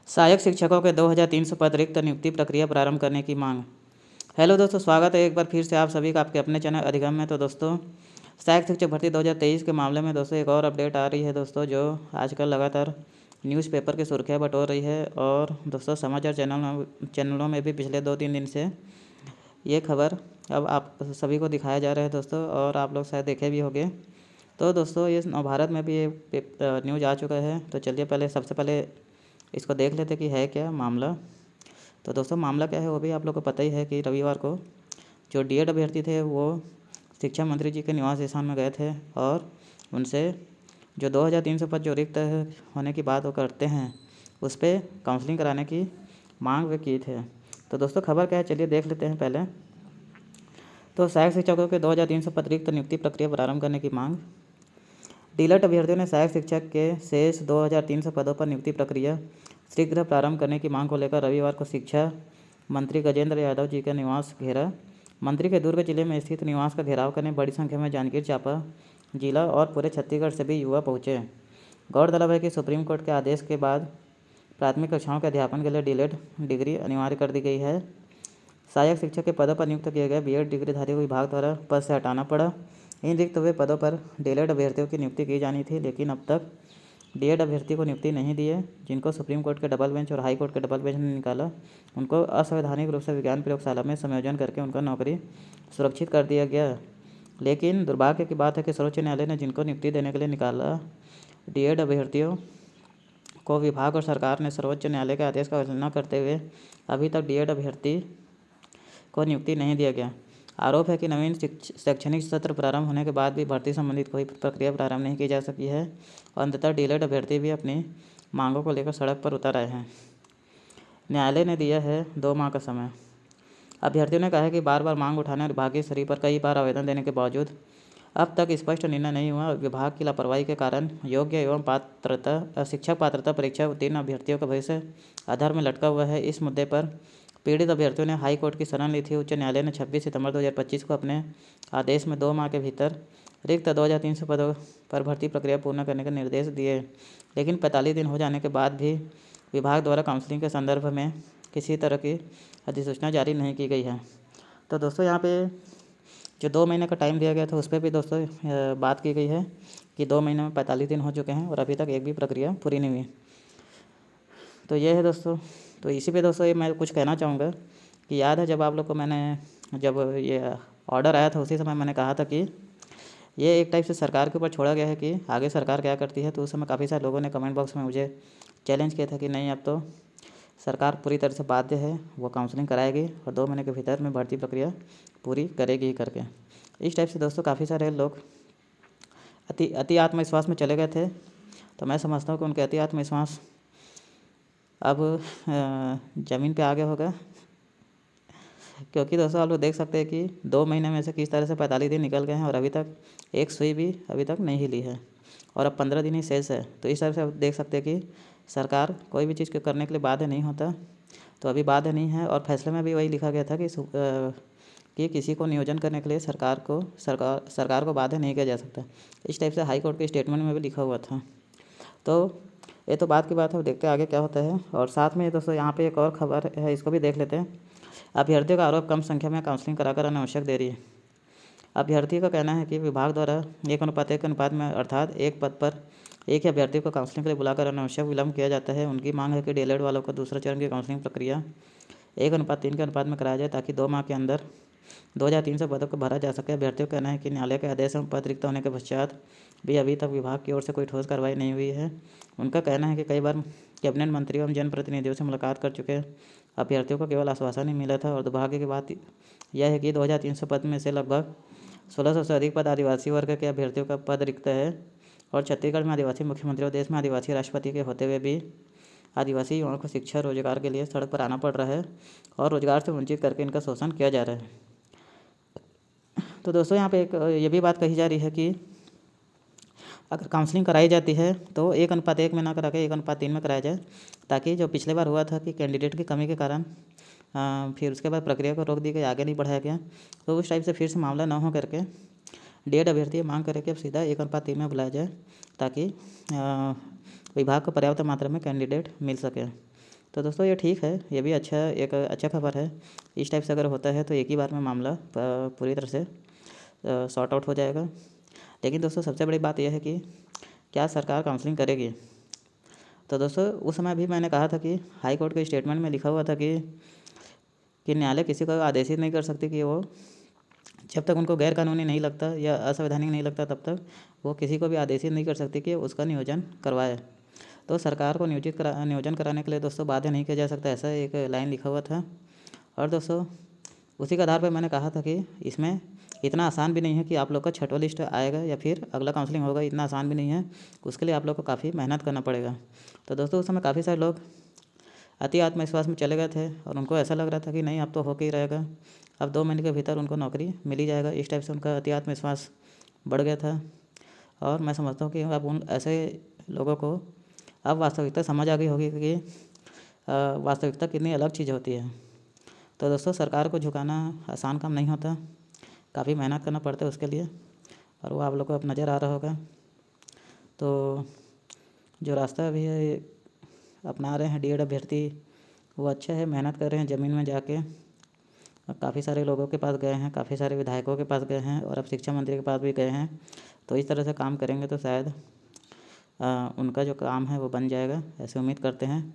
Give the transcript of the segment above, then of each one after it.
सहायक शिक्षकों के 2300 पद रिक्त, नियुक्ति प्रक्रिया प्रारंभ करने की मांग। हेलो दोस्तों, स्वागत है एक बार फिर से आप सभी का आपके अपने चैनल अधिगम में। तो दोस्तों, सहायक शिक्षक भर्ती 2023 के मामले में दोस्तों एक और अपडेट आ रही है दोस्तों, जो आजकल लगातार न्यूज़पेपर की सुर्खियाँ बटोर रही है। और दोस्तों समाचार चैनलों में भी पिछले 2-3 दिन से ये खबर अब आप सभी को दिखाया जा रहा है दोस्तों, और आप लोग शायद देखे भी होंगे। तो दोस्तों ये नवभारत में भी ये न्यूज़ आ चुका है। तो चलिए सबसे पहले इसको देख लेते कि है क्या मामला। तो दोस्तों मामला क्या है वो भी आप लोग को पता ही है कि रविवार को जो डीएड अभ्यर्थी थे वो शिक्षा मंत्री जी के निवास स्थान में गए थे, और उनसे जो 2300 पद जो रिक्त होने की बात वो करते हैं, उस पर काउंसलिंग कराने की मांग वे की थे। तो दोस्तों खबर क्या है, चलिए देख लेते हैं पहले। तो सहायक शिक्षकों के 2300 पद रिक्त, नियुक्ति प्रक्रिया प्रारंभ करने की मांग। डीएलएड अभ्यर्थियों ने सहायक शिक्षक के शेष 2300 पदों पर नियुक्ति प्रक्रिया शीघ्र प्रारंभ करने की मांग को लेकर रविवार को शिक्षा मंत्री गजेंद्र यादव जी का निवास घेरा। मंत्री के दुर्ग जिले में स्थित निवास का घेराव करने बड़ी संख्या में जांजगीर चांपा जिला और पूरे छत्तीसगढ़ से भी युवा पहुंचे। गौरतलब है कि सुप्रीम कोर्ट के आदेश के बाद प्राथमिक कक्षाओं के अध्यापन के लिए डीएलएड डिग्री अनिवार्य कर दी गई है। सहायक शिक्षक के पदों पर नियुक्त किए गए बीएड डिग्रीधारी को विभाग द्वारा पद से हटाना पड़ा। इन रिक्त हुए पदों पर डीएलएड अभ्यर्थियों की नियुक्ति की जानी थी, लेकिन अब तक डीएड अभ्यर्थी को नियुक्ति नहीं दी है। जिनको सुप्रीम कोर्ट के डबल बेंच और हाई कोर्ट के डबल बेंच ने निकाला, उनको असंवैधानिक रूप से विज्ञान प्रयोगशाला में संयोजन करके उनका नौकरी सुरक्षित कर दिया गया। लेकिन दुर्भाग्य की बात है कि सर्वोच्च न्यायालय ने जिनको नियुक्ति देने के लिए निकाला डीएड अभ्यर्थियों को, विभाग और सरकार ने सर्वोच्च न्यायालय के आदेश का अवहेलना करते हुए अभी तक डीएड अभ्यर्थी को नियुक्ति नहीं दिया गया। आरोप है कि नवीन शैक्षणिक सत्र प्रारंभ होने के बाद भी भर्ती संबंधित कोई प्रक्रिया प्रारंभ नहीं की जा सकी है, और अंततः डीएलएड अभ्यर्थी भी अपनी मांगों को लेकर सड़क पर उतर आए हैं। न्यायालय ने दिया है 2 माह का समय। अभ्यर्थियों ने कहा है कि बार बार मांग उठाने और विभागीय स्तर पर कई बार आवेदन देने के बावजूद अब तक स्पष्ट निर्णय नहीं हुआ। विभाग की लापरवाही के कारण योग्य एवं शिक्षक पात्रता परीक्षा उत्तीर्ण अभ्यर्थियों का भविष्य आधार में लटका हुआ है। इस मुद्दे पर पीड़ित अभ्यर्थियों ने हाई कोर्ट की शरण ली थी। उच्च न्यायालय ने 26 सितंबर 2025 को अपने आदेश में 2 माह के भीतर रिक्त 2300 पदों पर भर्ती प्रक्रिया पूर्ण करने के निर्देश दिए, लेकिन 45 दिन हो जाने के बाद भी विभाग द्वारा काउंसलिंग के संदर्भ में किसी तरह की अधिसूचना जारी नहीं की गई है। तो दोस्तों यहाँ पे जो 2 महीने का टाइम दिया गया था उस पर भी दोस्तों बात की गई है कि 2 महीने में 45 दिन हो चुके हैं और अभी तक एक भी प्रक्रिया पूरी नहीं हुई। तो ये है दोस्तों। तो इसी पे दोस्तों ये मैं कुछ कहना चाहूँगा कि याद है जब आप लोग को मैंने जब ये ऑर्डर आया था उसी समय मैंने कहा था कि ये एक टाइप से सरकार के ऊपर छोड़ा गया है कि आगे सरकार क्या करती है। तो उस समय काफ़ी सारे लोगों ने कमेंट बॉक्स में मुझे चैलेंज किया था कि नहीं, अब तो सरकार पूरी तरह से बाध्य है, वो काउंसलिंग कराएगी और 2 महीने के भीतर में भर्ती प्रक्रिया पूरी करेगी ही करके। इस टाइप से दोस्तों काफ़ी सारे लोग अति आत्मविश्वास में चले गए थे। तो मैं समझता हूँ कि उनके अति आत्मविश्वास अब ज़मीन पे आ गया होगा, क्योंकि दोस्तों आप लोग देख सकते हैं कि 2 महीने में से किस तरह से 45 दिन निकल गए हैं और अभी तक एक सुई भी अभी तक नहीं हिली है, और अब 15 दिन ही शेष है। तो इस तरह से आप देख सकते हैं कि सरकार कोई भी चीज़ को करने के लिए बाध्य नहीं होता। तो अभी बाध्य नहीं है, और फैसले में भी वही लिखा गया था कि किसी को नियोजन करने के लिए सरकार को बाध्य नहीं किया जा सकता। इस टाइप से हाई कोर्ट के स्टेटमेंट में भी लिखा हुआ था। तो ये तो बात की बात है, देखते हैं आगे क्या होता है। और साथ में दोस्तों यहाँ पे एक और खबर है, इसको भी देख लेते हैं। अभ्यर्थियों का आरोप कम संख्या में काउंसलिंग कराकर अनावश्यक देरी है। अभ्यर्थी का कहना है कि विभाग द्वारा 1:1 अनुपात में अर्थात एक पद पर एक ही अभ्यर्थी को काउंसलिंग के लिए बुलाकर अनावश्यक विलम्ब किया जाता है। उनकी मांग है कि डीएलएड वालों को दूसरे चरण की काउंसलिंग प्रक्रिया 1:3 के अनुपात में कराया जाए, ताकि 2 माह के अंदर 2300 पदों को भरा जा सके। अभ्यर्थियों का कहना है कि न्यायालय के आदेश में पद रिक्त होने के पश्चात भी अभी तक विभाग की ओर से कोई ठोस कार्रवाई नहीं हुई है। उनका कहना है कि कई बार कैबिनेट मंत्रियों एवं जनप्रतिनिधियों से मुलाकात कर चुके अभ्यर्थियों को केवल आश्वासन ही मिला था। और दुर्भाग्य की बात यह है कि 2300 पद में से लगभग 1600 से अधिक पद आदिवासी वर्ग के अभ्यर्थियों का पद रिक्त है, और छत्तीसगढ़ में आदिवासी मुख्यमंत्री और देश में आदिवासी राष्ट्रपति के होते हुए भी आदिवासी युवाओं को शिक्षा रोजगार के लिए सड़क पर आना पड़ रहा है, और रोजगार से वंचित करके इनका शोषण किया जा रहा है। तो दोस्तों यहाँ पे एक ये भी बात कही जा रही है कि अगर काउंसलिंग कराई जाती है तो 1:1 में ना करा के 1:3 में कराया जाए, ताकि जो पिछले बार हुआ था कि कैंडिडेट की कमी के कारण फिर उसके बाद प्रक्रिया को रोक दी गई, आगे नहीं बढ़ाया गया। तो उस टाइप से फिर से मामला ना हो करके डीएड अभ्यर्थी मांग करे कि अब सीधा 1:3 में बुलाया जाए, ताकि विभाग को पर्याप्त मात्रा में कैंडिडेट मिल सके। तो दोस्तों ये ठीक है, ये भी एक अच्छा खबर है। इस टाइप से अगर होता है तो एक ही बार में मामला पूरी तरह से सॉर्ट आउट हो जाएगा। लेकिन दोस्तों सबसे बड़ी बात यह है कि क्या सरकार काउंसलिंग करेगी। तो दोस्तों उस समय भी मैंने कहा था कि हाई कोर्ट के स्टेटमेंट में लिखा हुआ था कि न्यायालय किसी को आदेशित नहीं कर सकती कि वो जब तक उनको गैर कानूनी नहीं लगता या असंवैधानिक नहीं लगता तब तक वो किसी को भी आदेशित नहीं कर सकती कि उसका नियोजन करवाए। तो सरकार को नियोजन कराने के लिए दोस्तों बाध्य नहीं किया जा सकता, ऐसा एक लाइन लिखा हुआ था। और दोस्तों उसी के आधार पर मैंने कहा था कि इसमें इतना आसान भी नहीं है कि आप लोग का छठवां लिस्ट आएगा या फिर अगला काउंसलिंग होगा, इतना आसान भी नहीं है। उसके लिए आप लोग को काफ़ी मेहनत करना पड़ेगा। तो दोस्तों उस समय काफ़ी सारे लोग अति आत्मविश्वास में चले गए थे और उनको ऐसा लग रहा था कि नहीं अब तो होके ही रहेगा, अब 2 महीने के भीतर उनको नौकरी मिल ही जाएगा। इस टाइप से उनका अति आत्मविश्वास बढ़ गया था। और मैं समझता हूँ कि अब उन ऐसे लोगों को अब वास्तविकता समझ आ गई होगी कि वास्तविकता कितनी अलग चीज़ होती है। तो दोस्तों सरकार को झुकाना आसान काम नहीं होता, काफ़ी मेहनत करना पड़ता है उसके लिए, और वो आप लोग को अब नज़र आ रहा होगा। तो जो रास्ता अभी है अपना रहे हैं डीएड अभ्यर्थी वो अच्छा है, मेहनत कर रहे हैं ज़मीन में जाके। काफ़ी सारे लोगों के पास गए हैं, काफ़ी सारे विधायकों के पास गए हैं और अब शिक्षा मंत्री के पास भी गए हैं। तो इस तरह से काम करेंगे तो शायद उनका जो काम है वो बन जाएगा, ऐसे उम्मीद करते हैं।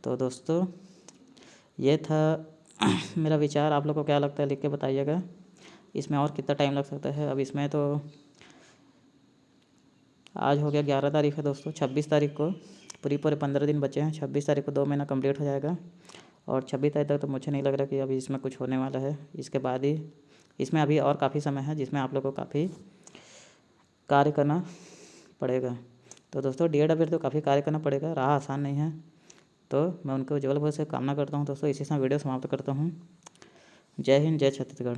तो दोस्तों ये था मेरा विचार, आप लोग को क्या लगता है लिख के बताइएगा। इसमें और कितना टाइम लग सकता है। अब इसमें तो आज हो गया 11 तारीख है दोस्तों, 26 तारीख को पूरे 15 दिन बचे हैं। 26 तारीख को 2 महीना कंप्लीट हो जाएगा और 26 तारीख तक तो मुझे नहीं लग रहा कि अभी इसमें कुछ होने वाला है। इसके बाद ही इसमें अभी और काफ़ी समय है जिसमें आप लोग को काफ़ी कार्य करना पड़ेगा। तो दोस्तों डीएड अभ्यर्थी तो काफ़ी कार्य करना पड़ेगा, राह आसान नहीं है। तो मैं उनको उज्ज्वल भविष्य से कामना करता हूँ दोस्तों। इसी से वीडियो समाप्त करता हूँ। जय हिंद, जय छत्तीसगढ़।